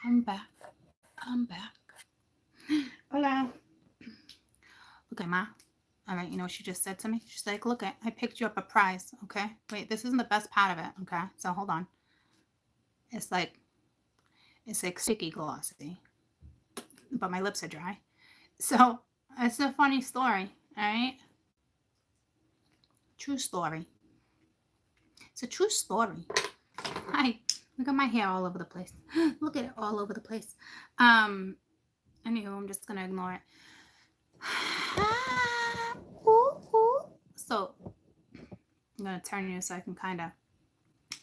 I'm back. I'm back. Hola. Look at Ma. All right, you know what she just said to me? She's like, look, I picked you up a prize, okay? Wait, this isn't the best part of it, okay? So hold on. It's like, it's like sticky glossy, but my lips are dry. So it's a funny story, all right? True story. It's a true story. Hi. Look at my hair all over the place. Look at it all over the place. Anywho, I'm just gonna ignore it. So I'm gonna turn you so I can kind of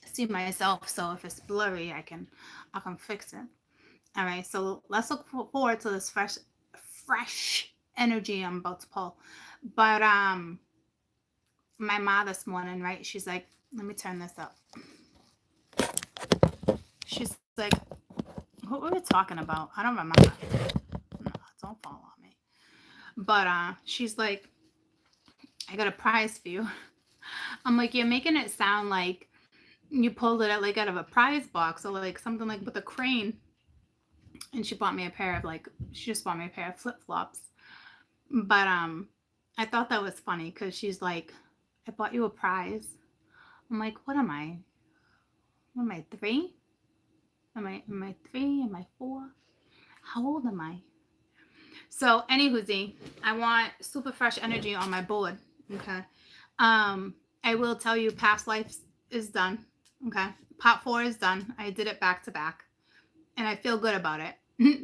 see myself. So if it's blurry, I can fix it. All right. So let's look forward to this fresh energy I'm about to pull. But my mom this morning, right? She's like, let me turn this up. She's like, what were we talking about? I don't remember. No, don't fall on me. But she's like, I got a prize for you. I'm like, you're making it sound like you pulled it out like out of a prize box or like something like with a crane. And she just bought me a pair of flip flops. But I thought that was funny because she's like, I bought you a prize. I'm like, what am I? What am I, 3? Am I 3? Am I 4? How old am I? So anywho, I want super fresh energy on my board. Okay. I will tell you past life is done. Okay. Part 4 is done. I did it back to back. And I feel good about it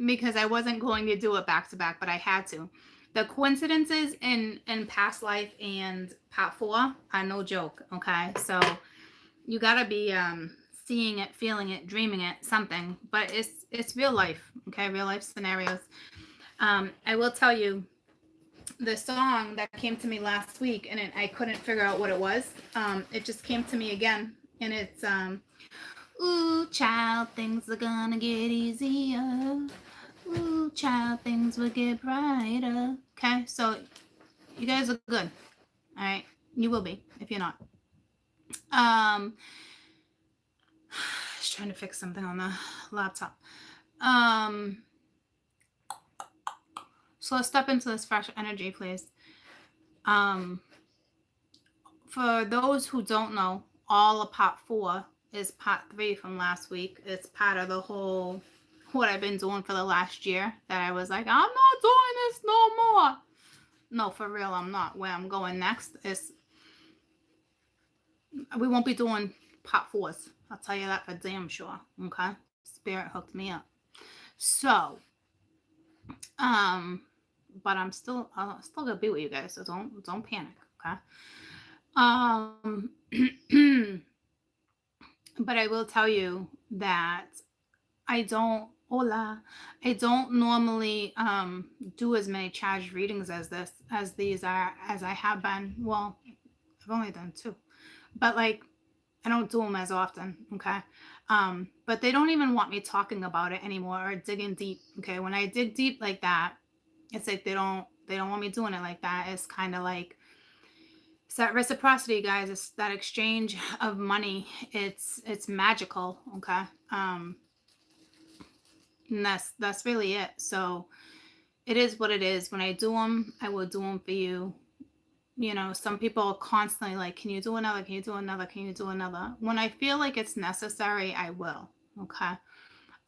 because I wasn't going to do it back to back, but I had to. The coincidences in past life and part 4 are no joke. Okay. So you gotta be seeing it, feeling it, dreaming it, something. But it's real life. Okay, real life scenarios. I will tell you the song that came to me last week, and I couldn't figure out what it was. It just came to me again, and it's ooh, child, things are gonna get easier. Ooh, child, things will get brighter. Okay, so you guys are good. All right, you will be if you're not. Just trying to fix something on the laptop. So let's step into this fresh energy, please. For those who don't know, all of part 4 is part 3 from last week. It's part of the whole what I've been doing for the last year that I was like, I'm not doing this no more. No, for real, I'm not. Where I'm going next is we won't be doing part 4s. I'll tell you that for damn sure. Okay. Spirit hooked me up. So, but I'll still gonna be with you guys, so don't panic, okay? Um but I will tell you that hola, I don't normally do as many charged readings as these are as I have been. Well, I've only done 2. But like I don't do them as often, okay? But they don't even want me talking about it anymore or digging deep, okay? When I dig deep like that, it's like they don't want me doing it like that. It's kind of like it's that reciprocity, guys. It's that exchange of money. It's magical, okay? And that's really it. So it is what it is. When I do them, I will do them for you. You know, some people are constantly like, can you do another? Can you do another? Can you do another? When I feel like it's necessary, I will. Okay.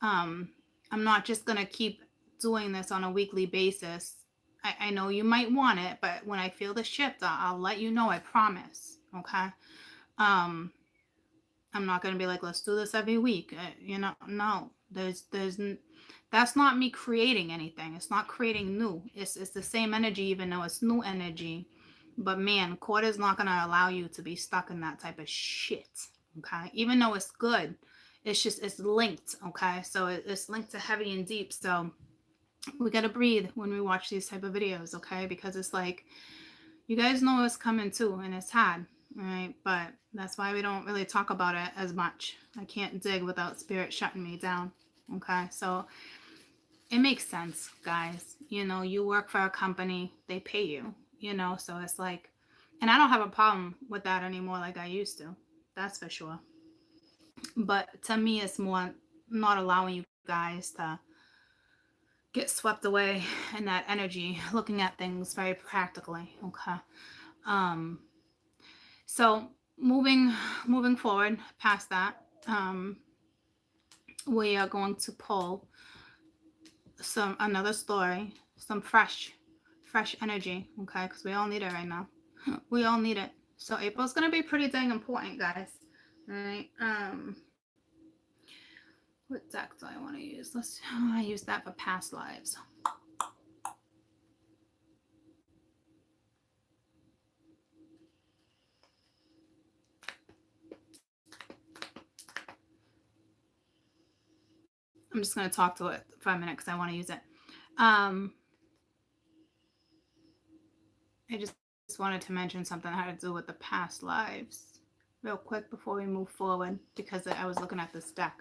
Um, I'm not just gonna keep doing this on a weekly basis. I know you might want it, but when I feel the shift, I'll let you know. I promise. Okay. Um, I'm not gonna be like, let's do this every week. You know, no. That's not me creating anything. It's not creating new. It's the same energy, even though it's new energy. But man, court is not gonna allow you to be stuck in that type of shit. Okay, even though it's good, it's linked. Okay, so it's linked to heavy and deep. So we gotta breathe when we watch these type of videos. Okay, because it's like you guys know it's coming too, and it's hard. All right, but that's why we don't really talk about it as much. I can't dig without spirit shutting me down. Okay, so it makes sense, guys. You know, you work for a company, they pay you, you know, so it's like, and I don't have a problem with that anymore like I used to. That's for sure. But to me, it's more not allowing you guys to get swept away in that energy, looking at things very practically. Okay. Um, so moving forward past that, we are going to pull another story, some fresh energy, okay? Because we all need it right now. We all need it. So April's gonna be pretty dang important, guys. All right. What deck do I want to use? I use that for past lives. I'm just going to talk to it for a minute because I want to use it. I just wanted to mention something that had to do with the past lives real quick before we move forward, because I was looking at this deck.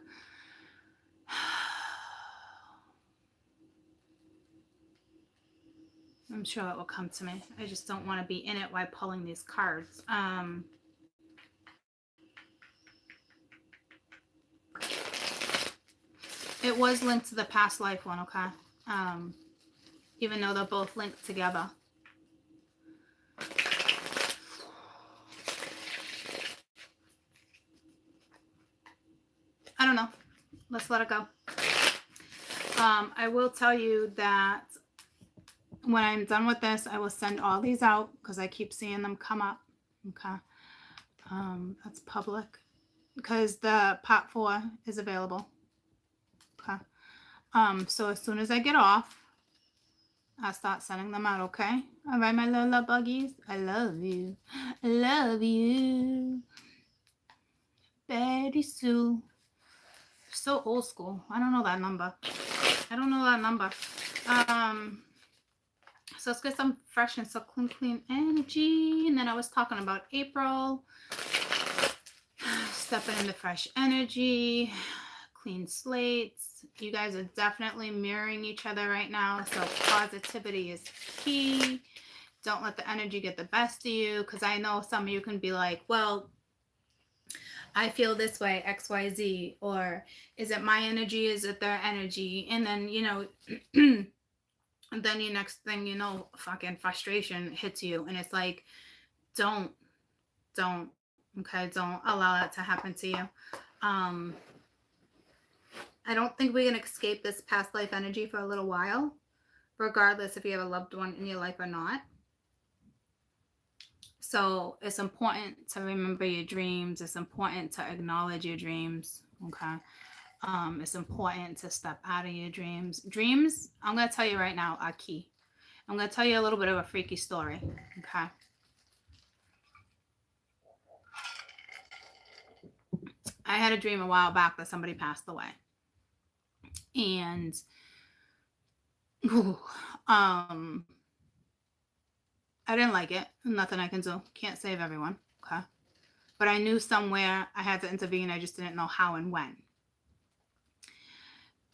I'm sure it will come to me. I just don't want to be in it while pulling these cards. It was linked to the past life one, okay? Even though they're both linked together. I don't know. Let's let it go. I will tell you that when I'm done with this, I will send all these out because I keep seeing them come up. Okay. That's public because the pot 4 is available. Okay. So as soon as I get off, I'll start sending them out, okay? All right, my little love buggies. I love you. I love you. Betty Sue. So old school. I don't know that number. So let's get some fresh and so clean energy. And then I was talking about April. Stepping into fresh energy. Clean slates. You guys are definitely mirroring each other right now. So positivity is key. Don't let the energy get the best of you. Because I know some of you can be like, well, I feel this way, XYZ. Or is it my energy? Is it their energy? And then, you know, and then the next thing you know, fucking frustration hits you. And it's like, don't, okay? Don't allow that to happen to you. I don't think we can escape this past life energy for a little while, regardless if you have a loved one in your life or not. So it's important to remember your dreams. It's important to acknowledge your dreams, okay? It's important to step out of your dreams. Dreams, I'm going to tell you right now, are key. I'm going to tell you a little bit of a freaky story, okay? I had a dream a while back that somebody passed away. And I didn't like it. Nothing I can do. Can't save everyone, okay? But I knew somewhere I had to intervene. I just didn't know how and when.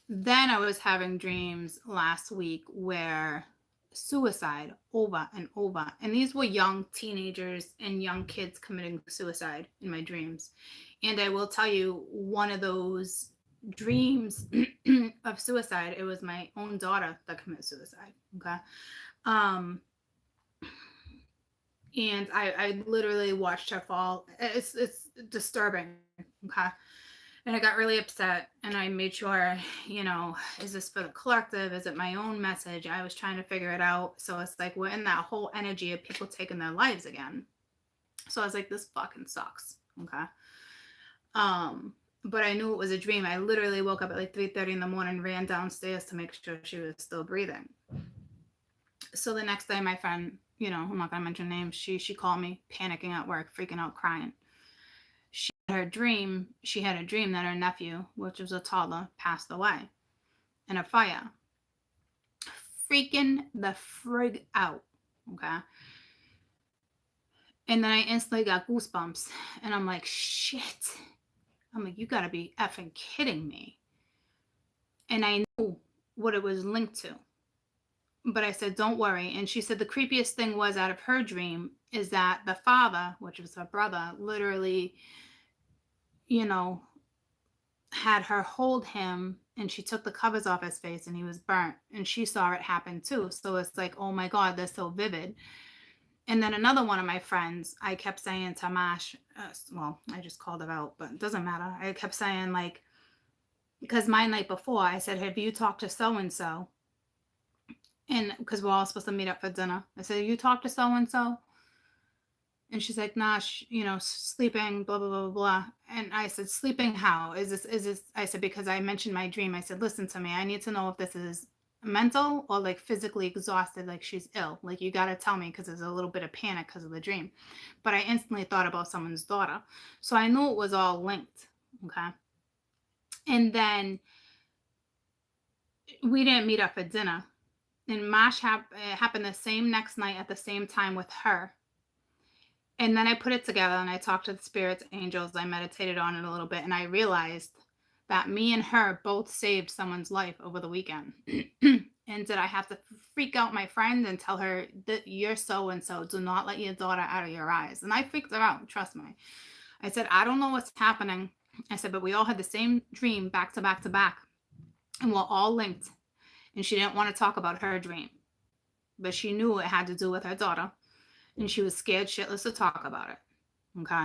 Then I was having dreams last week where suicide over and over. And these were young teenagers and young kids committing suicide in my dreams. And I will tell you, one of those dreams of suicide, it was my own daughter that committed suicide. Okay. And I literally watched her fall. It's disturbing. Okay. And I got really upset and I made sure, you know, is this for the collective? Is it my own message? I was trying to figure it out. So it's like we're in that whole energy of people taking their lives again. So I was like, this fucking sucks. Okay. But I knew it was a dream. I literally woke up at like 3:30 in the morning, ran downstairs to make sure she was still breathing. So the next day, my friend, you know, I'm not going to mention names, she called me panicking at work, freaking out, crying. She had a dream that her nephew, which was a toddler, passed away in a fire. Freaking the frig out. Okay. And then I instantly got goosebumps and I'm like, shit. I'm like, you gotta be effing kidding me. And I knew what it was linked to. But I said, don't worry. And she said the creepiest thing was out of her dream is that the father, which was her brother, literally, you know, had her hold him and she took the covers off his face and he was burnt, and she saw it happen too. So it's like, oh my God, they're so vivid. And then another one of my friends, I kept saying to Mash, well, I just called her out, but it doesn't matter. I kept saying, like, because my night before, I said, have you talked to so and so? And because we're all supposed to meet up for dinner, I said, you talked to so and so? And she's like, nah, sleeping, blah, blah, blah, blah. And I said, sleeping how? Is this? I said, because I mentioned my dream. I said, listen to me. I need to know if this is mental or like physically exhausted, like she's ill. Like, you got to tell me, because there's a little bit of panic because of the dream. But I instantly thought about someone's daughter. So I knew it was all linked. Okay. And then we didn't meet up for dinner. And Mosh happened the same next night at the same time with her. And then I put it together and I talked to the spirits, angels. I meditated on it a little bit, and I realized that me and her both saved someone's life over the weekend. And did I have to freak out my friend and tell her that you're so and so? Do not let your daughter out of your eyes. And I freaked her out. Trust me. I said, I don't know what's happening. I said, but we all had the same dream back to back to back, and we're all linked. And she didn't want to talk about her dream, but she knew it had to do with her daughter. And she was scared shitless to talk about it. Okay.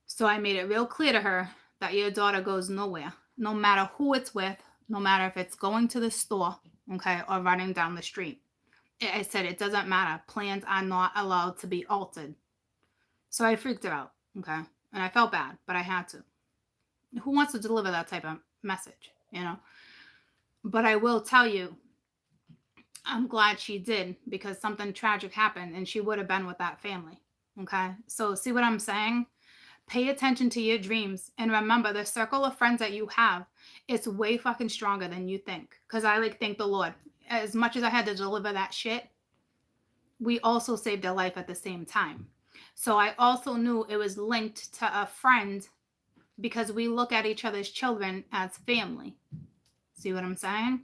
So I made it real clear to her that your daughter goes nowhere, no matter who it's with, no matter if it's going to the store, okay, or running down the street. I said, it doesn't matter. Plans are not allowed to be altered. So I freaked her out. Okay. And I felt bad, but I had to. Who wants to deliver that type of message, you know? But I will tell you, I'm glad she did, because something tragic happened and she would have been with that family. Okay. So see what I'm saying? Pay attention to your dreams, and remember, the circle of friends that you have, it's way fucking stronger than you think. Because I like thank the Lord. As much as I had to deliver that shit, we also saved a life at the same time. So I also knew it was linked to a friend, because we look at each other's children as family. See what I'm saying?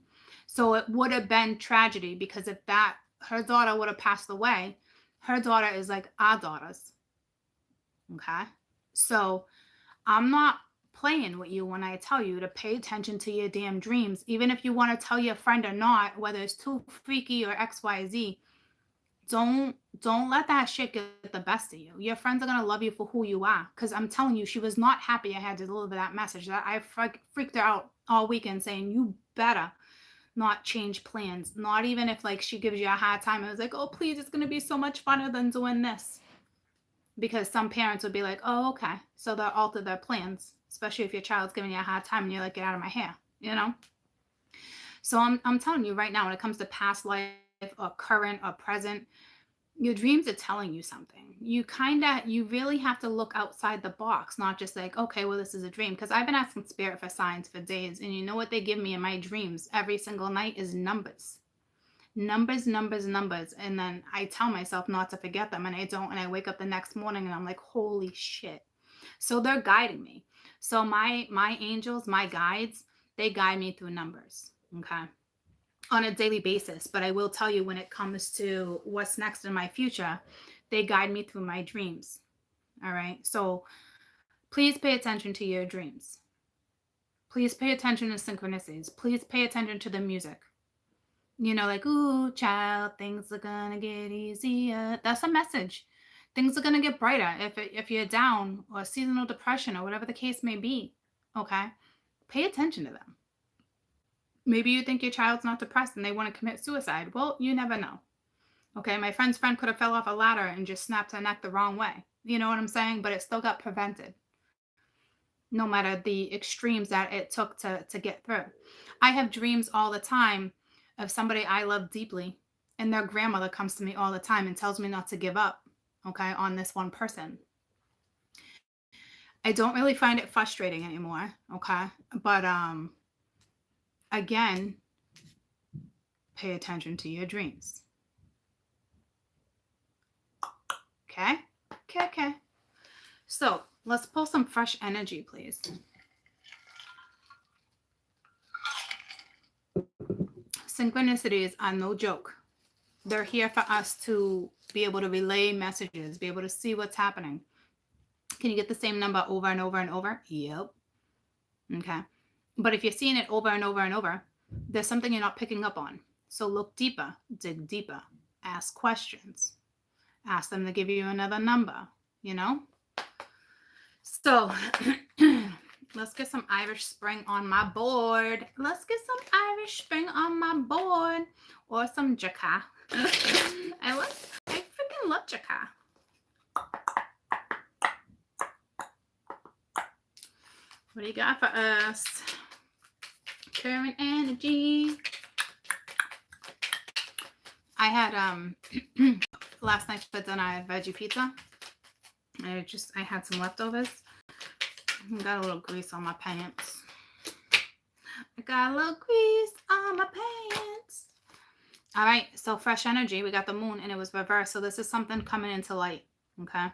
So it would have been tragedy, because if her daughter would have passed away, her daughter is like our daughters. Okay. So I'm not playing with you when I tell you to pay attention to your damn dreams. Even if you want to tell your friend or not, whether it's too freaky or XYZ, don't let that shit get the best of you. Your friends are going to love you for who you are. Because I'm telling you, she was not happy I had to deliver that message. That I freaked her out all weekend saying, you better not change plans. Not even if like she gives you a hard time. I was like, oh, please, it's going to be so much funner than doing this. Because some parents would be like, oh, okay. So they'll alter their plans, especially if your child's giving you a hard time and you're like, get out of my hair, you know? So I'm telling you right now, when it comes to past life or current or present, your dreams are telling you something. You really have to look outside the box, not just like, okay, well, this is a dream. Because I've been asking spirit for signs for days. And you know what they give me in my dreams every single night is numbers. Numbers. And then I tell myself not to forget them, and I don't. And I wake up the next morning and I'm like, holy shit. So they're guiding me. So my angels, my guides, they guide me through numbers. Okay. On a daily basis. But I will tell you, when it comes to what's next in my future, they guide me through my dreams. All right. So please pay attention to your dreams. Please pay attention to synchronicities. Please pay attention to the music. You know, like, ooh, child, things are gonna get easier. That's a message. Things are gonna get brighter if you're down, or seasonal depression, or whatever the case may be. Okay? Pay attention to them. Maybe you think your child's not depressed and they want to commit suicide. Well, you never know. Okay? My friend's friend could have fell off a ladder and just snapped her neck the wrong way. You know what I'm saying? But it still got prevented, no matter the extremes that it took to get through. I have dreams all the time of somebody I love deeply, and their grandmother comes to me all the time and tells me not to give up, okay, on this one person. I don't really find it frustrating anymore, okay? But again, pay attention to your dreams. Okay? Okay. So, let's pull some fresh energy, please. Synchronicities are no joke. They're here for us to be able to relay messages, be able to see what's happening. Can you get the same number over and over and over? Yep. Okay. But if you're seeing it over and over and over, there's something you're not picking up on. So look deeper, dig deeper, ask questions, ask them to give you another number, you know? So let's get some Irish Spring on my board. Let's get some Irish Spring on my board, or some Jacka. I freaking love Jacka. What do you got for us? Current energy. I had last night for dinner I had veggie pizza. I had some leftovers. Got a little grease on my pants. I got a little grease on my pants. All right, so fresh energy. We got the moon and it was reversed. So this is something coming into light. Okay.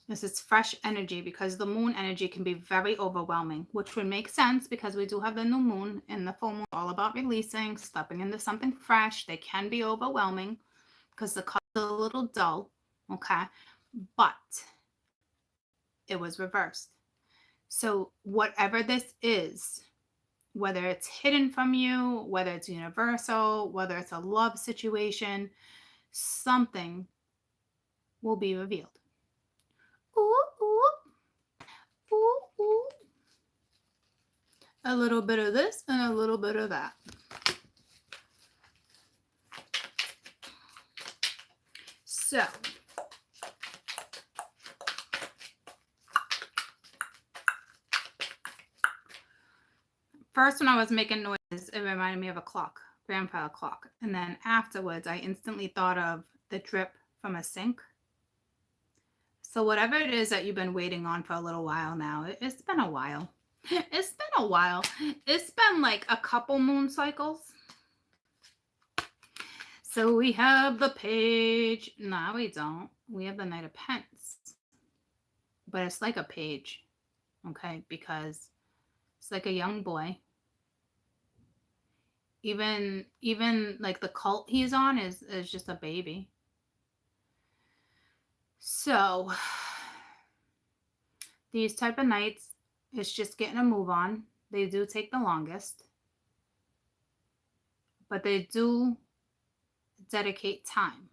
This is fresh energy because the moon energy can be very overwhelming, which would make sense because we do have the new moon and the full moon, all about releasing, stepping into something fresh. They can be overwhelming because the color is a little dull, okay? But it was reversed. So whatever this is, whether it's hidden from you, whether it's universal, whether it's a love situation, something will be revealed. Ooh, ooh. Ooh, ooh. A little bit of this and a little bit of that. So, first when I was making noises, it reminded me of a clock, grandfather clock. And then afterwards, I instantly thought of the drip from a sink. So whatever it is that you've been waiting on for a little while now, it's been a while. It's been a while. It's been like a couple moon cycles. So we have the page. No, we don't. We have the Knight of Pence. But it's like a page, okay? Because it's like a young boy. Even like the cult he's on is just a baby. So these type of nights, it's just getting a move on. They do take the longest. But they do dedicate time.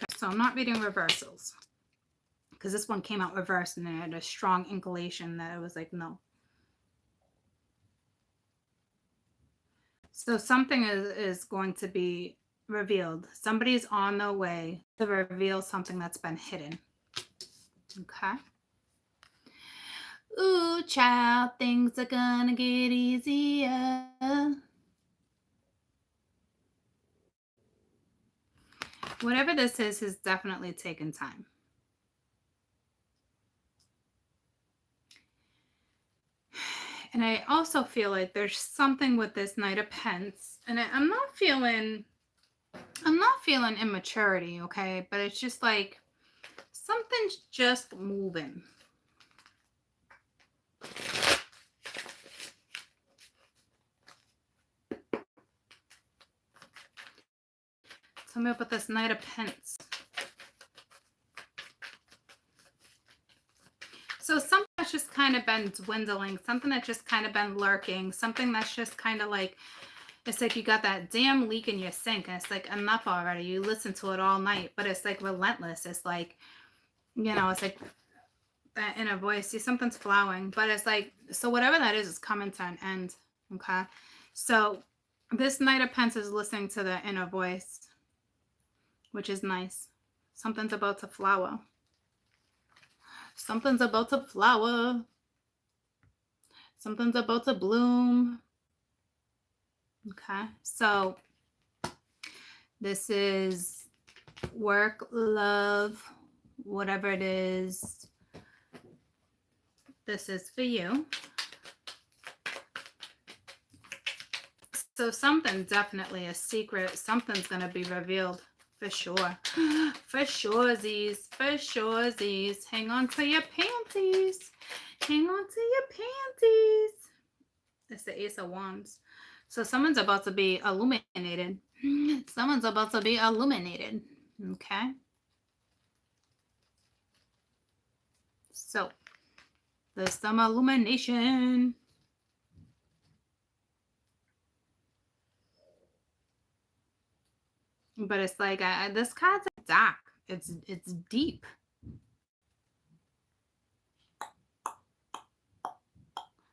Okay, so I'm not reading reversals because this one came out reversed and it had a strong inclination that it was like, no. So something is going to be revealed. Somebody's on their way to reveal something that's been hidden. Okay. Ooh, child, things are gonna get easier. Whatever this is definitely taken time. And I also feel like there's something with this Knight of Pence, and I'm not feeling immaturity, okay? But it's just like something's just moving. Tell me about this Knight of Pence. So something that's just kind of been dwindling, something that's just kind of been lurking, something that's just kind of like, it's like you got that damn leak in your sink and it's like enough already. You listen to it all night, but it's like relentless. It's like, you know, it's like that inner voice. See, something's flowing, but it's like, so whatever that is coming to an end. Okay. So this Knight of Pence is listening to the inner voice, which is nice. Something's about to flower. Something's about to flower. Something's about to bloom. Okay, so this is work, love, whatever it is. This is for you. So something, definitely a secret, something's going to be revealed. For sure. For surezies. For surezies. Hang on to your panties. Hang on to your panties. It's the Ace of Wands. So someone's about to be illuminated. Someone's about to be illuminated. Okay. So there's some illumination. But it's like this card's dark. It's deep.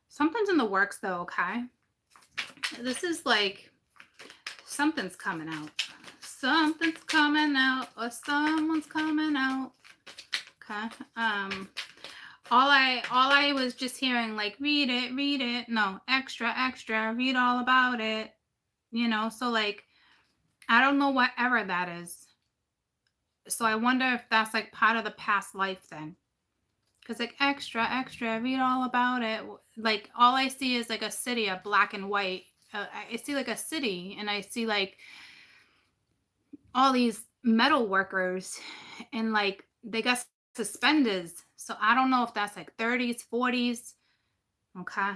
Something's in the works though, okay? This is like something's coming out. Something's coming out, or someone's coming out. Okay. All I was just hearing, like, read it. No, extra, read all about it. You know, so like, I don't know whatever that is. So I wonder if that's like part of the past life thing. Because like extra, read all about it. Like all I see is like a city of black and white. I see like a city, and I see like all these metal workers, and like they got suspenders. So I don't know if that's like 30s, 40s. Okay.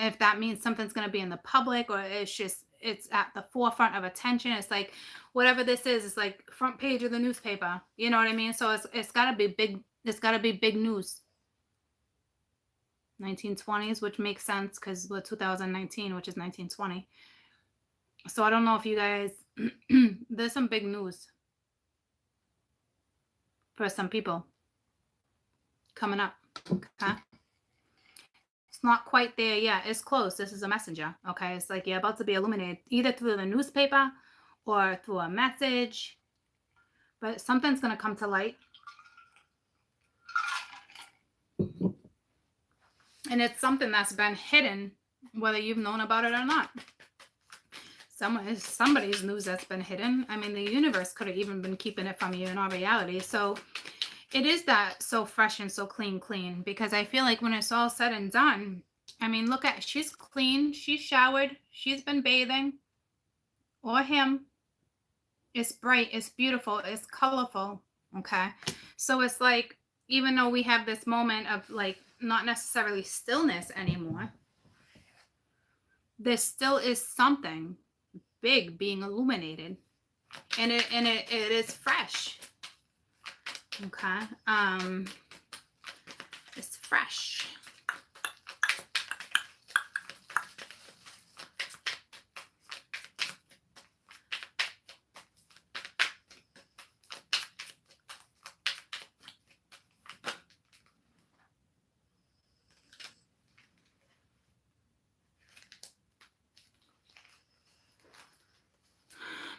If that means something's going to be in the public, or it's at the forefront of attention. It's like whatever this is, it's like front page of the newspaper. You know what I mean? So it's got to be big. It's got to be big news. 1920s, which makes sense because we're 2019, which is 1920. So I don't know if you guys, there's some big news for some people coming up. Okay. It's not quite there yet. It's close. This is a messenger. Okay. It's like you're about to be illuminated either through the newspaper or through a message, but something's going to come to light. And it's something that's been hidden, whether you've known about it or not. Somebody's news that's been hidden. I mean, the universe could have even been keeping it from you in all reality. So it is that so fresh and so clean, because I feel like when it's all said and done, I mean, look at, she's clean, she's showered, she's been bathing, or him. It's bright, it's beautiful, it's colorful. Okay. So it's like, even though we have this moment of like not necessarily stillness anymore, there still is something big being illuminated, and it is fresh. Okay. It's fresh.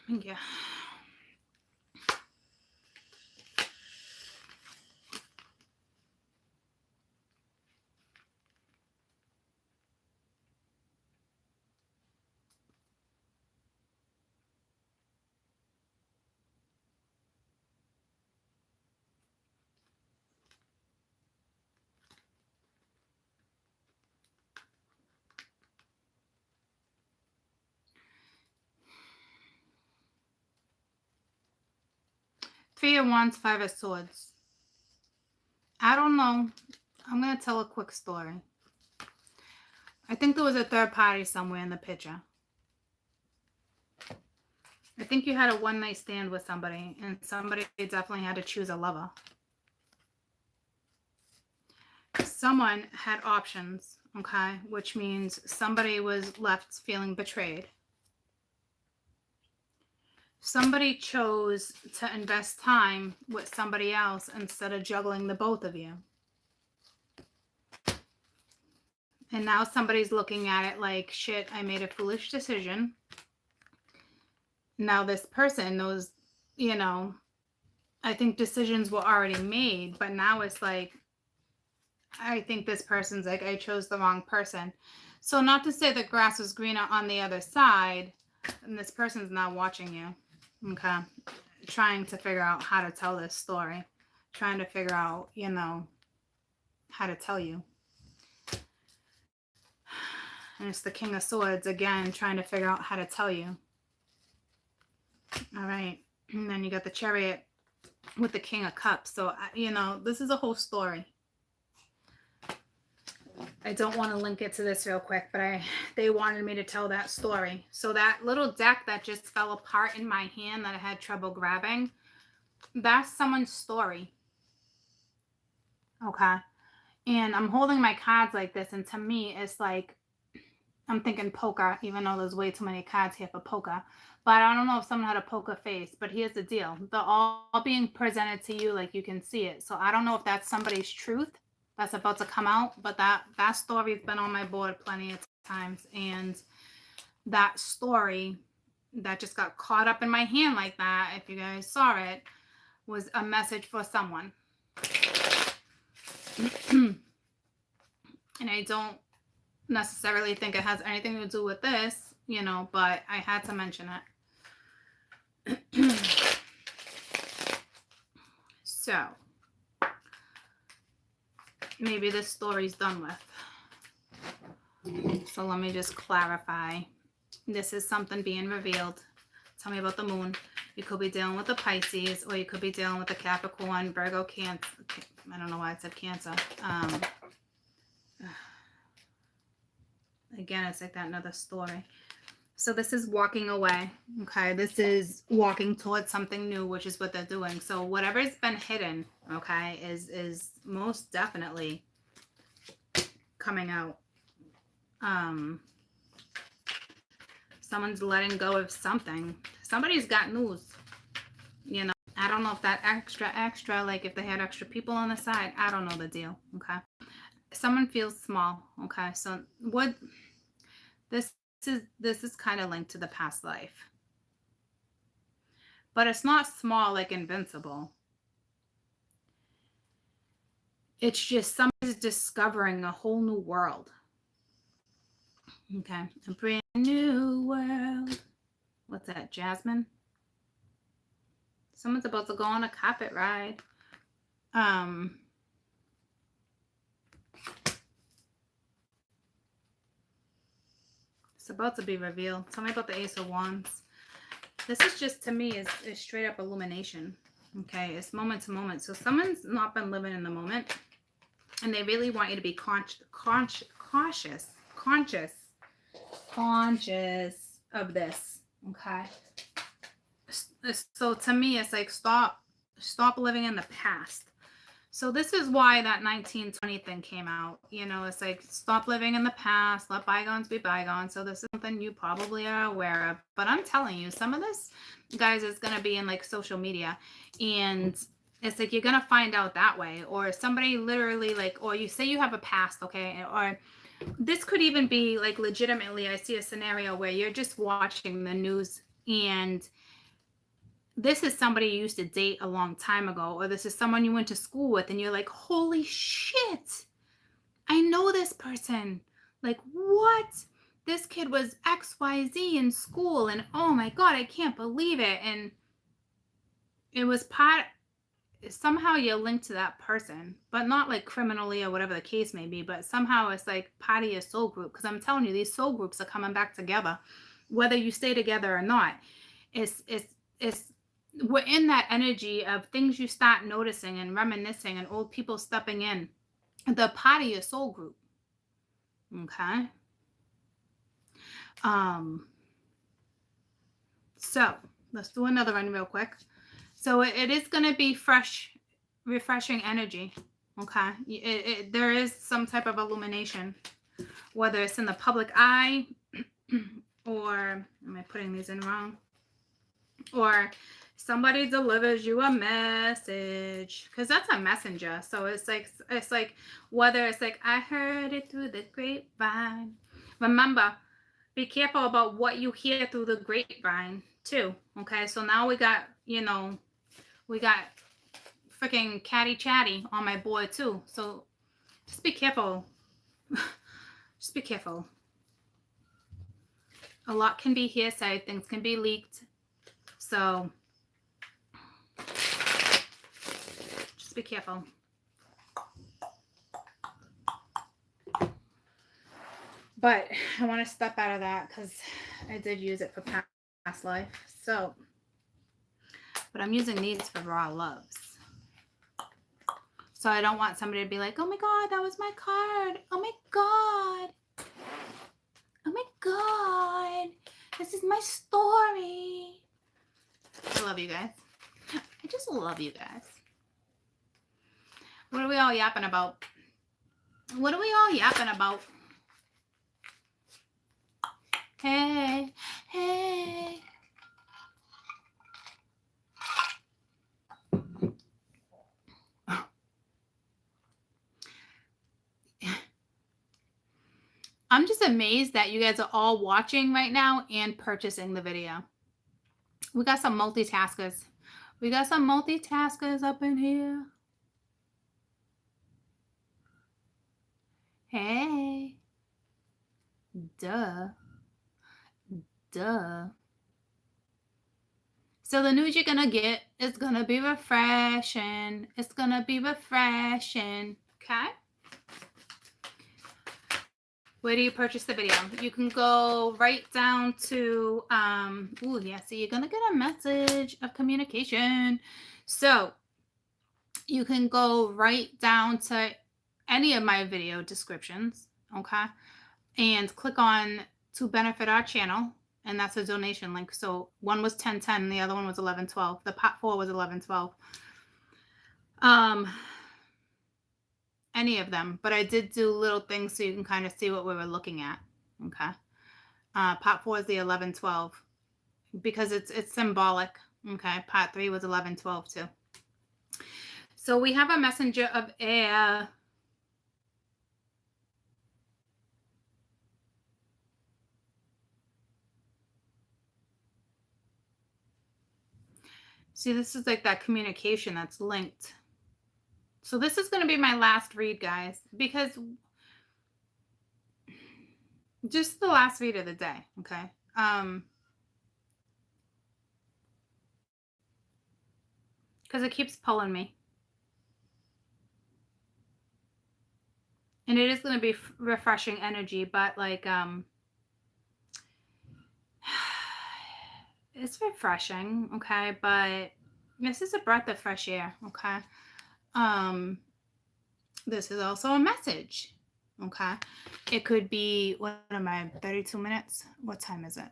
Yeah. Three of Wands, Five of Swords. I don't know. I'm going to tell a quick story. I think there was a third party somewhere in the picture. I think you had a one-night stand with somebody, and somebody definitely had to choose a lover. Someone had options, okay? Which means somebody was left feeling betrayed. Somebody chose to invest time with somebody else instead of juggling the both of you. And now somebody's looking at it like, shit, I made a foolish decision. Now this person knows, you know, I think decisions were already made, but now it's like, I think this person's like, I chose the wrong person. So not to say the grass was greener on the other side, and this person's not watching you. Okay. Trying to figure out how to tell this story. Trying to figure out, you know, how to tell you. And it's the King of Swords again, trying to figure out how to tell you. All right. And then you got the Chariot with the King of Cups. So, you know, this is a whole story. I don't want to link it to this real quick, but they wanted me to tell that story. So that little deck that just fell apart in my hand that I had trouble grabbing, that's someone's story. Okay. And I'm holding my cards like this, and to me, it's like, I'm thinking poker, even though there's way too many cards here for poker. But I don't know if someone had a poker face, but here's the deal. They're all being presented to you like you can see it. So I don't know if that's somebody's truth that's about to come out, but that story's been on my board plenty of times. And that story that just got caught up in my hand like that, if you guys saw it, was a message for someone. And I don't necessarily think it has anything to do with this, you know, but I had to mention it. So maybe this story's done with. So let me just clarify. This is something being revealed. Tell me about the moon. You could be dealing with the Pisces, or you could be dealing with the Capricorn, Virgo, Cancer. I don't know why I said Cancer. Again, it's like that another story. So this is walking away. Okay, this is walking towards something new, which is what they're doing. So whatever's been hidden, okay, is most definitely coming out. Someone's letting go of something. Somebody's got news. You know, I don't know if that extra, like if they had extra people on the side, I don't know the deal. Okay. Someone feels small. Okay. So what this is kind of linked to the past life. But it's not small like invincible. It's just somebody's discovering a whole new world. Okay. A brand new world. What's that? Jasmine? Someone's about to go on a carpet ride. It's about to be revealed. Tell me about the Ace of Wands. This is just, to me, is straight up illumination. Okay, it's moment to moment. So someone's not been living in the moment, and they really want you to be conscious of this. Okay. So to me, it's like stop living in the past. So this is why that 1920 thing came out. You know, it's like stop living in the past, let bygones be bygones. So this is something you probably are aware of. But I'm telling you, some of this, guys, is going to be in like social media. And it's like you're going to find out that way. Or somebody literally like, or you say you have a past, okay? Or this could even be like legitimately, I see a scenario where you're just watching the news and this is somebody you used to date a long time ago, or this is someone you went to school with and you're like, holy shit, I know this person. Like, what? This kid was XYZ in school and oh my God, I can't believe it. And it was somehow you're linked to that person, but not like criminally or whatever the case may be, but somehow it's like part of your soul group. Because I'm telling you, these soul groups are coming back together, whether you stay together or not. We're in that energy of things you start noticing and reminiscing and old people stepping in. The part of your soul group. Okay. So let's do another one real quick. So it is going to be fresh, refreshing energy. Okay. There is some type of illumination, whether it's in the public eye or, am I putting these in wrong? Or somebody delivers you a message, because that's a messenger. So it's like whether it's like, I heard it through the grapevine. Remember, be careful about what you hear through the grapevine too. Okay, so now we got freaking catty chatty on my board too. So just be careful. Just be careful. A lot can be hearsay. Things can be leaked. So just be careful. But I want to step out of that because I did use it for past life. So, but I'm using these for raw loves. So I don't want somebody to be like, oh my God, that was my card. Oh my God. Oh my God. This is my story. I love you guys. I just love you guys. What are we all yapping about? What are we all yapping about? Hey, hey. I'm just amazed that you guys are all watching right now and purchasing the video. We got some multitaskers. We got some multitaskers up in here. Hey. Duh. Duh. So the news you're going to get is going to be refreshing. It's going to be refreshing. Okay? Where do you purchase the video? You can go right down to, so you're going to get a message of communication. So you can go right down to any of my video descriptions, okay? And click on to benefit our channel, and that's a donation link. So one was 1010, and the other one was 1112. The pot 4 was 1112. Any of them, but I did do little things so you can kind of see what we were looking at. Okay. Pot 4 is the 1112 because it's symbolic. Okay. Pot 3 was 1112 too. So we have a messenger of air. See, this is like that communication that's linked. So this is going to be my last read, guys, because just the last read of the day. Okay. Because it keeps pulling me. And it is going to be refreshing energy, but like, it's refreshing. Okay. But this is a breath of fresh air. Okay. This is also a message. Okay. It could be, what am I, 32 minutes? What time is it?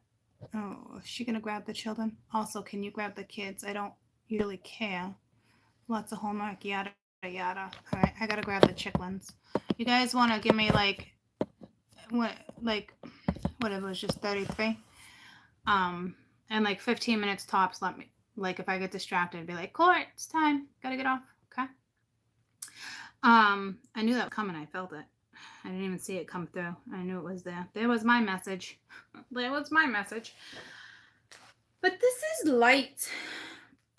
Oh, is she going to grab the children? Also, can you grab the kids? I don't really care. Lots of homework, yada, yada. All right, I got to grab the chicklins. You guys want to give me like, what if it was just 33? And like 15 minutes tops, let me, like if I get distracted, be like, Court, it's time. Got to get off. Okay. I knew that was coming. I felt it. I didn't even see it come through. I knew it was there. There was my message. There was my message. But this is light.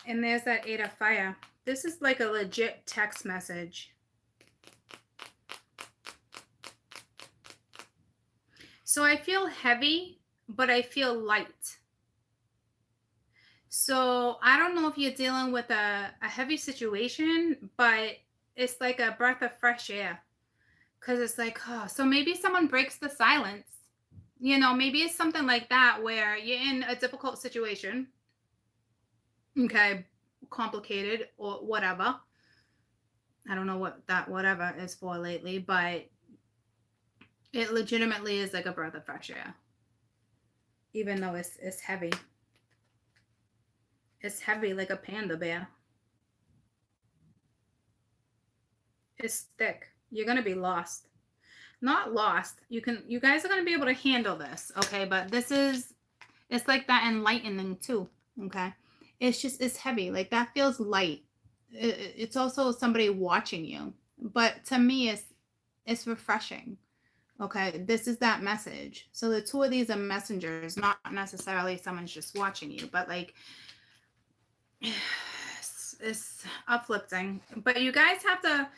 And there's that 8 of fire. This is like a legit text message. So I feel heavy, but I feel light. So I don't know if you're dealing with a heavy situation, but it's like a breath of fresh air. Because it's like, oh, so maybe someone breaks the silence. You know, maybe it's something like that where you're in a difficult situation. Okay, complicated or whatever. I don't know what that whatever is for lately, but it legitimately is like a breath of fresh air. Even though it's heavy. It's heavy like a panda bear. It's thick. You're going to be lost. Not lost. You guys are going to be able to handle this, okay? But it's like that enlightening too, okay? It's heavy. Like that feels light. It's also somebody watching you. But to me, it's refreshing. Okay, this is that message. So the two of these are messengers, not necessarily someone's just watching you, but like it's uplifting. But you guys have to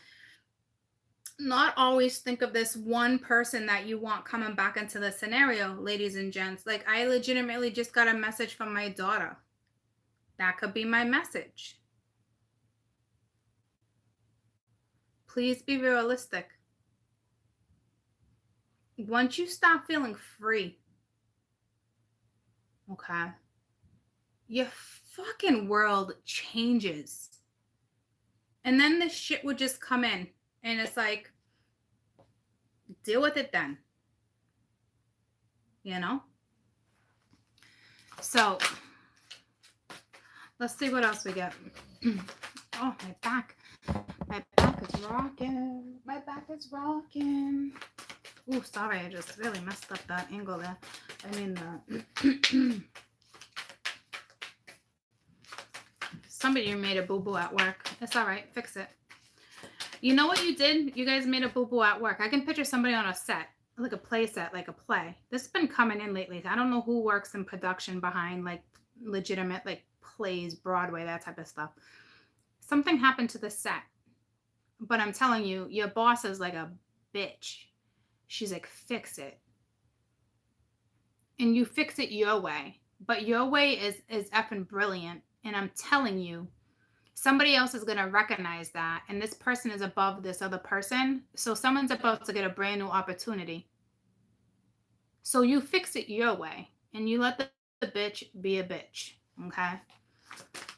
not always think of this one person that you want coming back into the scenario, ladies and gents. Like I legitimately just got a message from my daughter. That could be my message. Please be realistic. once you stop feeling free, okay, your fucking world changes. And then this shit would just come in. And it's like, deal with it then. You know? So, let's see what else we get. Oh, my back. My back is rocking. My back is rocking. Ooh, sorry. I just really messed up that angle there. I mean, somebody made a boo-boo at work. It's all right. Fix it. You know what you did? You guys made a boo-boo at work. I can picture somebody on a set, like a play set, like a play. This has been coming in lately. I don't know who works in production behind like legitimate like plays, Broadway, that type of stuff. Something happened to the set. But I'm telling you, your boss is like a bitch. She's like, fix it. And you fix it your way. But your way is effing brilliant. And I'm telling you, somebody else is going to recognize that. And this person is above this other person. So someone's about to get a brand new opportunity. So you fix it your way. And you let the bitch be a bitch. Okay?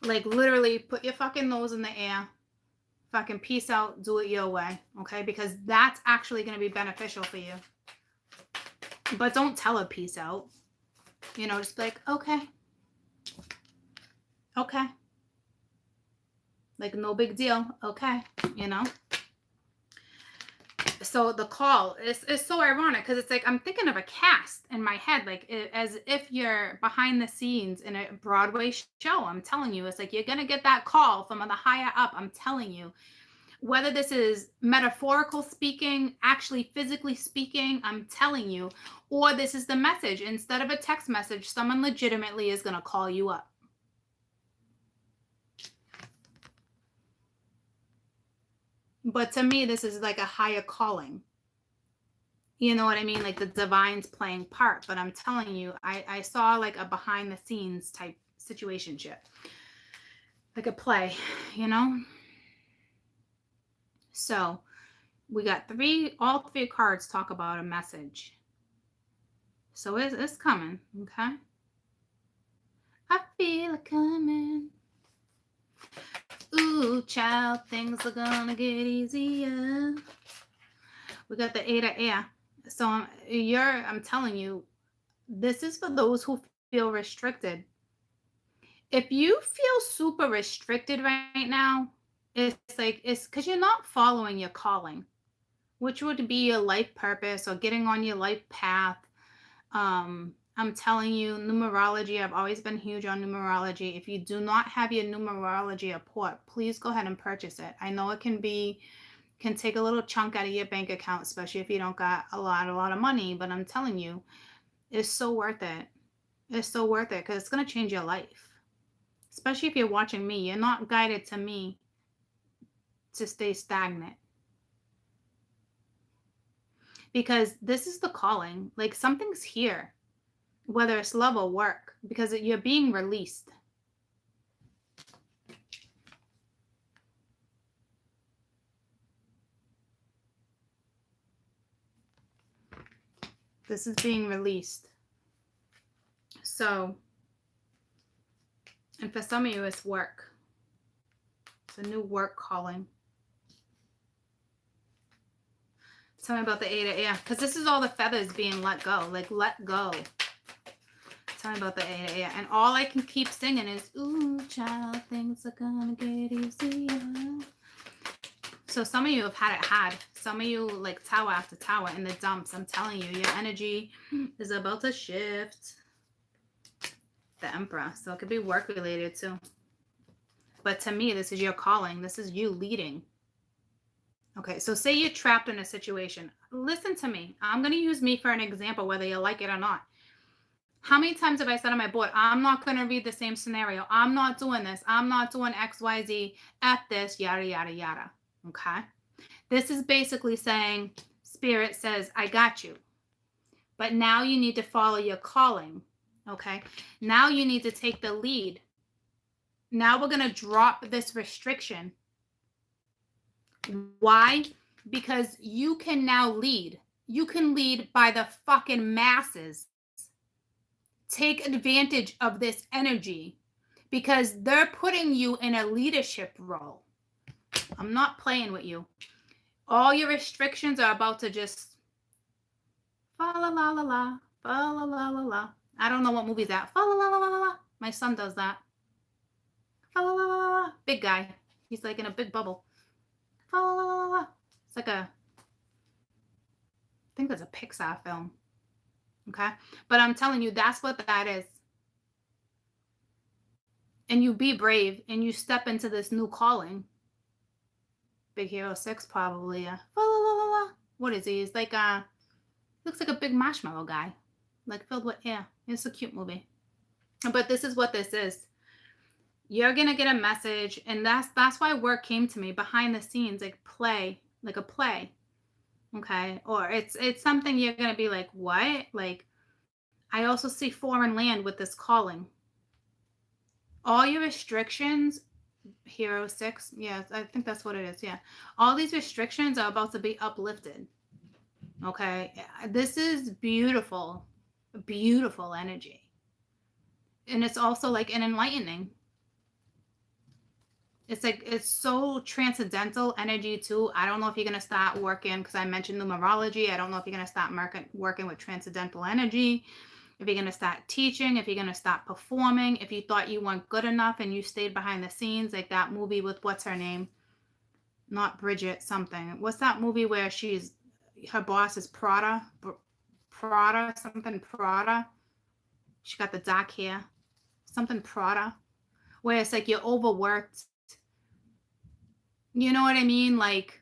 Like literally put your fucking nose in the air. Fucking peace out. Do it your way. Okay? Because that's actually going to be beneficial for you. But don't tell her peace out. You know, just be like, okay. Okay. Like, no big deal. Okay. You know? So the call is so ironic because it's like I'm thinking of a cast in my head, like as if you're behind the scenes in a Broadway show. I'm telling you, it's like you're going to get that call from the higher up. I'm telling you. Whether this is metaphorical speaking, actually physically speaking, I'm telling you, or this is the message. Instead of a text message, someone legitimately is going to call you up. But to me, this is like a higher calling. You know what I mean? Like the divine's playing part. But I'm telling you, I saw like a behind the scenes type situationship. Like a play, you know? So we got all three cards talk about a message. So it's coming, okay? I feel it coming. Ooh, child, things are gonna get easier. We got the 8 of air. So I'm telling you, this is for those who feel restricted. If you feel super restricted right now, it's because you're not following your calling, which would be your life purpose or getting on your life path. I'm telling you, numerology, I've always been huge on numerology. If you do not have your numerology report, please go ahead and purchase it. I know it can take a little chunk out of your bank account, especially if you don't got a lot of money, but I'm telling you, it's so worth it. It's so worth it because it's going to change your life. Especially if you're watching me. You're not guided to me to stay stagnant. Because this is the calling. Like something's here. Whether it's love or work. Because you're being released. This is being released. So, and for some of you, it's work. It's a new work calling. Tell me about the 8 of air. Because this is all the feathers being let go. Like, let go. Tell me about the 8 of air. And all I can keep singing is, ooh, child, things are gonna get easier. So some of you have had it hard. Some of you like tower after tower in the dumps. I'm telling you, your energy is about to shift. The Emperor. So it could be work related too. But to me, this is your calling. This is you leading. Okay, so say you're trapped in a situation. Listen to me. I'm going to use me for an example, whether you like it or not. How many times have I said on my board, I'm not going to read the same scenario. I'm not doing this. I'm not doing X, Y, Z, F this, yada, yada, yada. Okay? This is basically saying, Spirit says, I got you. But now you need to follow your calling. Okay? Now you need to take the lead. Now we're going to drop this restriction. Why? Because you can now lead. You can lead by the fucking masses. Take advantage of this energy because they're putting you in a leadership role. I'm not playing with you. All your restrictions are about to just fa la la la la, fa la la la la. I don't know what movie's that. Fa la la la la la. My son does that. Fa la la la la la. Big guy. He's like in a big bubble. Fa la la la la. It's like I think that's a Pixar film. Okay. But I'm telling you, that's what that is. And you be brave and you step into this new calling. Big Hero 6, probably. La, la, la, la. What is he? He's like looks like a big marshmallow guy, like filled with air. It's a cute movie. But this is what this is. You're gonna get a message, and that's why work came to me behind the scenes, like a play. Okay. Or it's something you're gonna be like, what? Like, I also see foreign land with this calling. All your restrictions, Hero 6, yeah, I think that's what it is. Yeah. All these restrictions are about to be uplifted. Okay. This is beautiful, beautiful energy. And it's also like an enlightening. It's like, it's so transcendental energy too. I don't know if you're going to start working, because I mentioned numerology. I don't know if you're going to start working with transcendental energy. If you're going to start teaching, if you're going to start performing, if you thought you weren't good enough and you stayed behind the scenes, like that movie with what's her name? Not Bridget something. What's that movie where her boss is Prada? Something Prada. She got the dark hair. Something Prada. Where it's like you're overworked. You know what I mean? Like,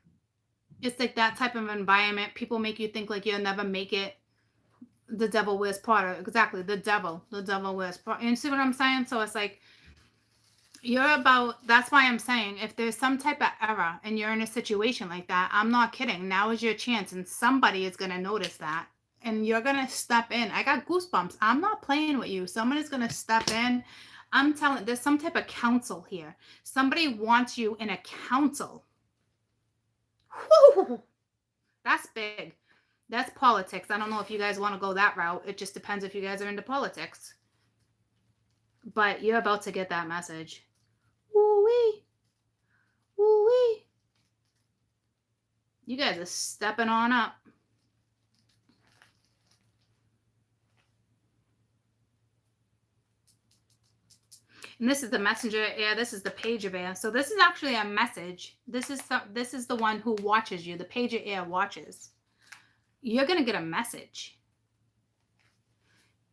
it's like that type of environment. People make you think like you'll never make it. The devil wears Prada. Exactly. The devil wears Prada. You see what I'm saying? So it's like, that's why I'm saying, if there's some type of error and you're in a situation like that, I'm not kidding. Now is your chance, and somebody is going to notice that, and you're going to step in. I got goosebumps. I'm not playing with you. Someone is going to step in. I'm telling, there's some type of counsel here. Somebody wants you in a council. Whew, that's big. That's politics. I don't know if you guys want to go that route. It just depends if you guys are into politics. But you're about to get that message. Woo-wee. Woo-wee. You guys are stepping on up. And this is the messenger air. This is the page of air. So this is actually a message. This is the one who watches you. The page of air watches. You're going to get a message.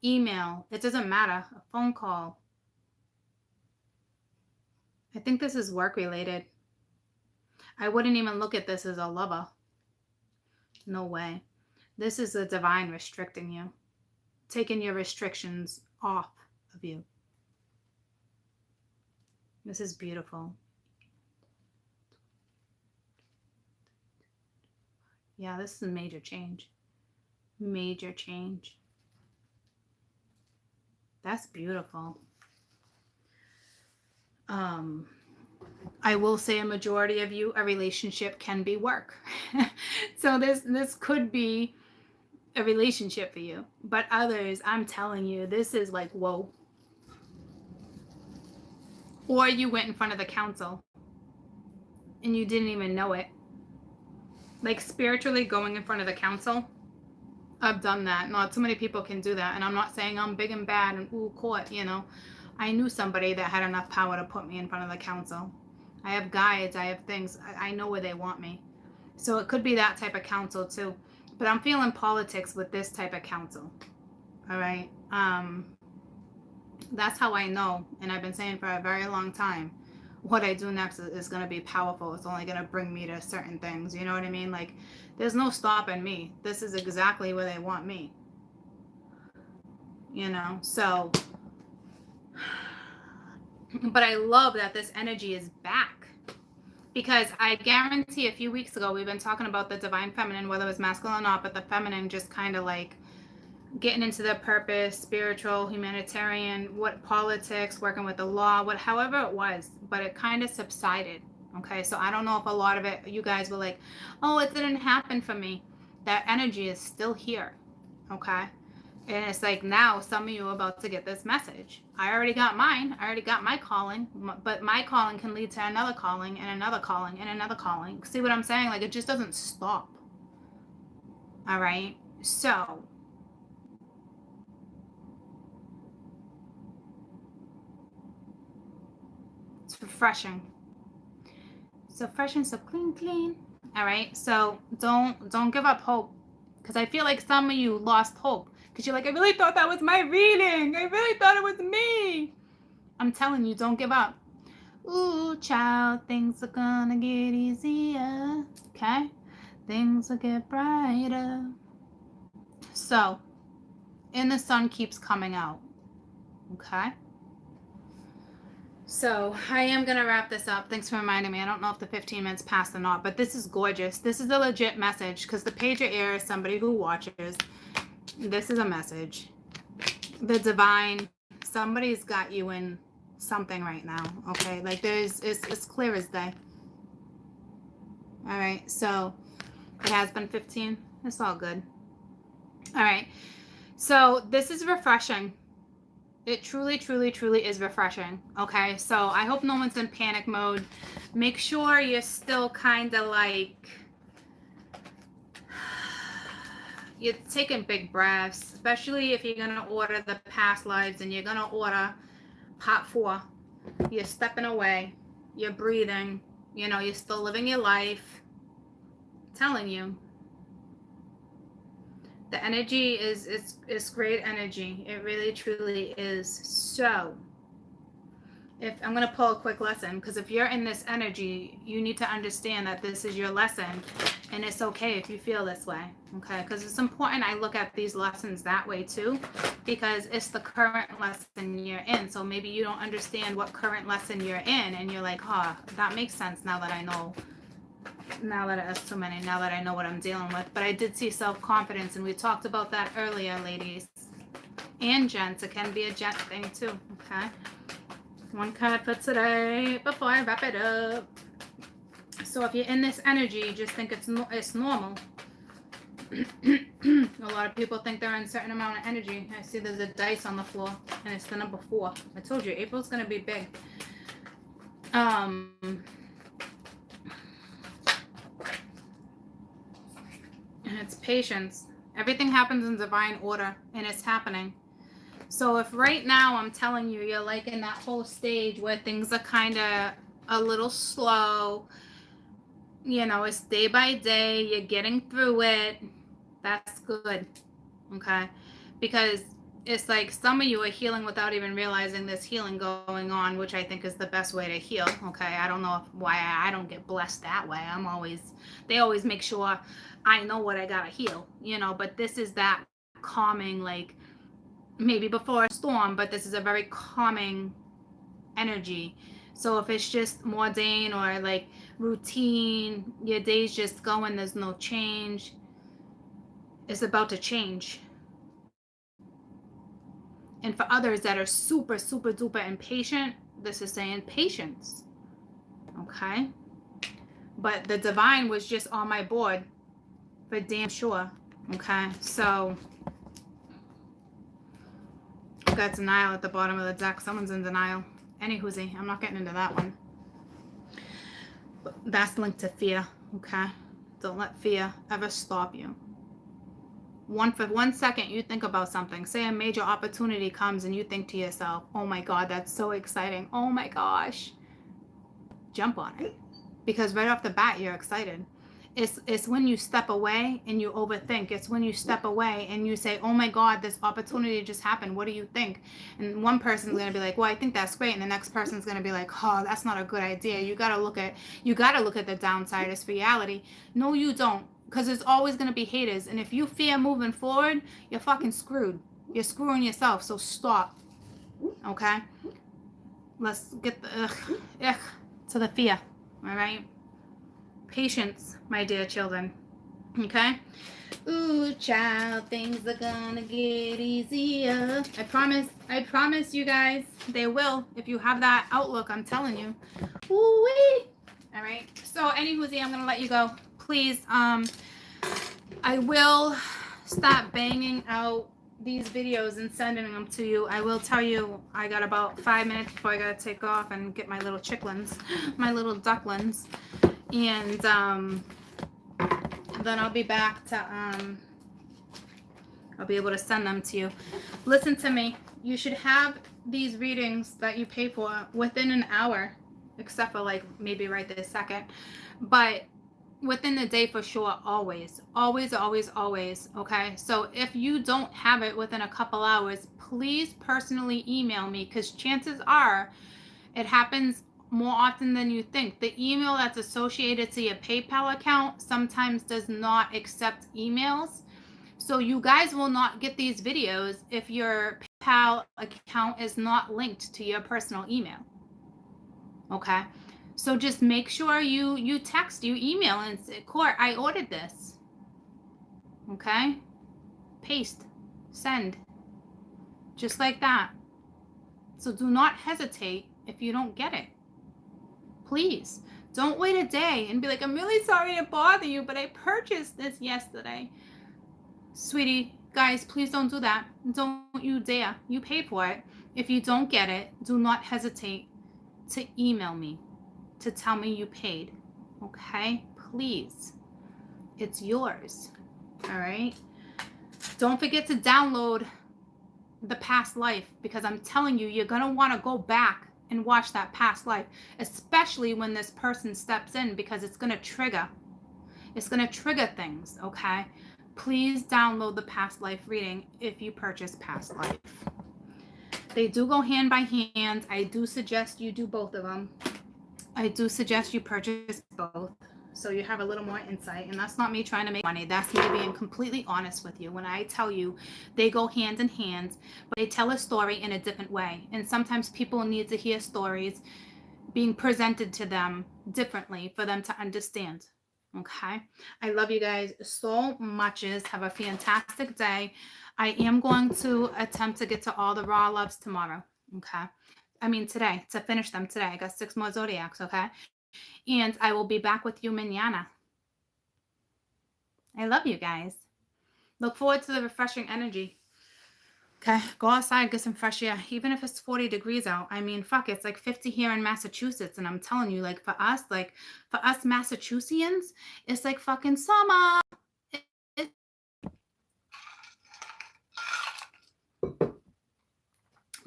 Email. It doesn't matter. A phone call. I think this is work related. I wouldn't even look at this as a lover. No way. This is the divine restricting you. Taking your restrictions off of you. This is beautiful. Yeah, this is a major change. Major change. That's beautiful. I will say a majority of you, a relationship can be work. So this could be a relationship for you. But others, I'm telling you, this is like, whoa. Or you went in front of the council and you didn't even know it. Like spiritually going in front of the council. I've done that. Not too many people can do that. And I'm not saying I'm big and bad and ooh, court, you know. I knew somebody that had enough power to put me in front of the council. I have guides. I have things. I know where they want me. So it could be that type of council too. But I'm feeling politics with this type of council. All right. That's how I know, and I've been saying for a very long time, what I do next is going to be powerful. It's only going to bring me to certain things. You know what I mean? Like, there's no stopping me. This is exactly where they want me. You know? So, but I love that this energy is back. Because I guarantee a few weeks ago, we've been talking about the divine feminine, whether it was masculine or not, but the feminine just kind of like getting into their purpose, spiritual, humanitarian, what politics, working with the law, however it was, but it kind of subsided. Okay, so I don't know if a lot of it, you guys were like, oh, it didn't happen for me. That energy is still here. Okay. And it's like now some of you are about to get this message. I already got mine. I already got my calling, but my calling can lead to another calling and another calling and another calling. See what I'm saying? Like it just doesn't stop. All right. So it's refreshing. So fresh and so clean. All right. So don't give up hope, because I feel like some of you lost hope because you're like, I really thought that was my reading. I really thought it was me. I'm telling you, don't give up. Ooh, child, things are gonna get easier. Okay, things will get brighter. So, and the sun keeps coming out. Okay. So I am going to wrap this up. Thanks for reminding me. I don't know if the 15 minutes passed or not, but this is gorgeous. This is a legit message because the page of air is somebody who watches. This is a message. The divine, somebody's got you in something right now. Okay. Like it's clear as day. All right. So it has been 15. It's all good. All right. So this is refreshing. It truly, truly, truly is refreshing. Okay, so I hope no one's in panic mode. Make sure you're still kind of like, you're taking big breaths, especially if you're going to order the past lives and you're going to order part 4. You're stepping away. You're breathing. You know, you're still living your life. I'm telling you. The energy is great energy. It really, truly is. So, if I'm going to pull a quick lesson, because if you're in this energy, you need to understand that this is your lesson, and it's okay if you feel this way, okay? Because it's important I look at these lessons that way too, because it's the current lesson you're in. So maybe you don't understand what current lesson you're in, and you're like, huh, that makes sense now that I know. Now that it's so many, now that I know what I'm dealing with. But I did see self-confidence, and we talked about that earlier, ladies and gents. It can be a gent thing too. Okay, one card for today before I wrap it up. So if you're in this energy, just think it's normal. A lot of people think they're in a certain amount of energy. I see there's a dice on the floor, and it's the number 4. I told you April's gonna be big. And it's patience. Everything happens in divine order, and it's happening. So if right now I'm telling you, you're like in that whole stage where things are kind of a little slow, you know, it's day by day, you're getting through it, that's good, okay? Because it's like some of you are healing without even realizing there's healing going on, which I think is the best way to heal, okay? I don't know why I don't get blessed that way. They always make sure I know what I gotta heal, you know, but this is that calming, like maybe before a storm, but this is a very calming energy. So if it's just mundane or like routine, your day's just going, there's no change, it's about to change. And for others that are super, super duper impatient, this is saying patience. Okay? But the divine was just on my board for damn sure. Okay? So, I've got denial at the bottom of the deck. Someone's in denial. Any whoozy. I'm not getting into that one. But that's linked to fear. Okay? Don't let fear ever stop you. For 1 second, you think about something. Say a major opportunity comes and you think to yourself, oh my God, that's so exciting. Oh my gosh. Jump on it. Because right off the bat, you're excited. It's when you step away and you overthink. It's when you step away and you say, oh my God, this opportunity just happened. What do you think? And one person's going to be like, well, I think that's great. And the next person's going to be like, oh, that's not a good idea. You got to look at the downside as reality. No, you don't. Because there's always going to be haters. And if you fear moving forward, you're fucking screwed. You're screwing yourself. So stop. Okay? Let's get the to the fear. All right? Patience, my dear children. Okay? Ooh, child, things are gonna get easier. I promise you guys, they will. If you have that outlook, I'm telling you. Ooh-wee. All right? So, anywhoosy, I'm gonna let you go. Please, I will stop banging out these videos and sending them to you. I will tell you, I got about 5 minutes before I gotta take off and get my little chicklins, my little ducklings, and then I'll be back to I'll be able to send them to you. Listen to me. You should have these readings that you pay for within an hour, except for like maybe right this second, but within the day for sure. Always, always, always, always. Okay, so if you don't have it within a couple hours, please personally email me, because chances are it happens more often than you think. The email that's associated to your PayPal account sometimes does not accept emails, so you guys will not get these videos if your PayPal account is not linked to your personal email. Okay, so just make sure you text, you email and say, Court, I ordered this. Okay, paste, send, just like that. So do not hesitate if you don't get it. Please don't wait a day and be like, I'm really sorry to bother you, but I purchased this yesterday. Sweetie, guys, please don't do that. Don't you dare. You paid for it. If you don't get it, do not hesitate to email me to tell me you paid. Okay? Please. It's yours. All right? Don't forget to download the past life, because I'm telling you, you're going to want to go back and watch that past life, especially when this person steps in, because it's going to trigger. It's going to trigger things, okay? Please download the past life reading if you purchase past life. They do go hand by hand. I do suggest you do both of them. I do suggest you purchase both, so you have a little more insight. And that's not me trying to make money. That's me being completely honest with you. When I tell you they go hand in hand, but they tell a story in a different way. And sometimes people need to hear stories being presented to them differently for them to understand. Okay. I love you guys so much. Have a fantastic day. I am going to attempt to get to all the raw loves tomorrow. Okay. I mean, today, to finish them today. I got 6 more zodiacs. Okay. And I will be back with you mañana. I love you guys. Look forward to the refreshing energy. Okay, go outside, get some fresh air. Even if it's 40 degrees out. I mean, fuck, it's like 50 here in Massachusetts. And I'm telling you, like, for us Massachusettsians, it's like fucking summer.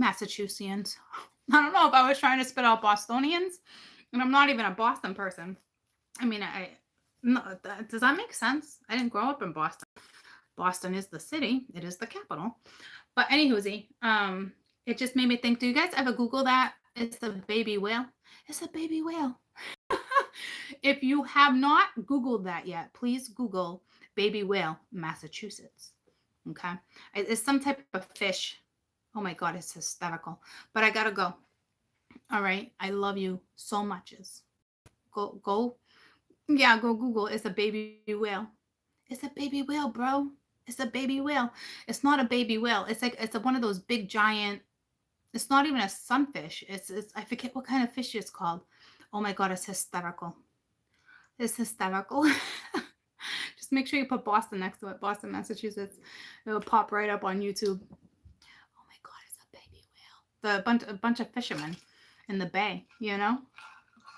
Massachusettsians. I don't know if I was trying to spit out Bostonians. And I'm not even a Boston person. I mean, no, does that make sense? I didn't grow up in Boston. Boston is the city. It is the capital. But anywhoozy, it just made me think, do you guys ever Google that? It's a baby whale. It's a baby whale. If you have not Googled that yet, please Google baby whale, Massachusetts. Okay. It's some type of fish. Oh my God, it's hysterical. But I gotta go. All right. I love you so much. Go. Yeah, go Google. It's a baby whale. It's a baby whale, bro. It's a baby whale. It's not a baby whale. It's like, it's one of those big giant, it's not even a sunfish. It's I forget what kind of fish it's called. Oh my God, it's hysterical. It's hysterical. Just make sure you put Boston next to it. Boston, Massachusetts. It will pop right up on YouTube. Oh my God, it's a baby whale. A bunch of fishermen in the bay, you know?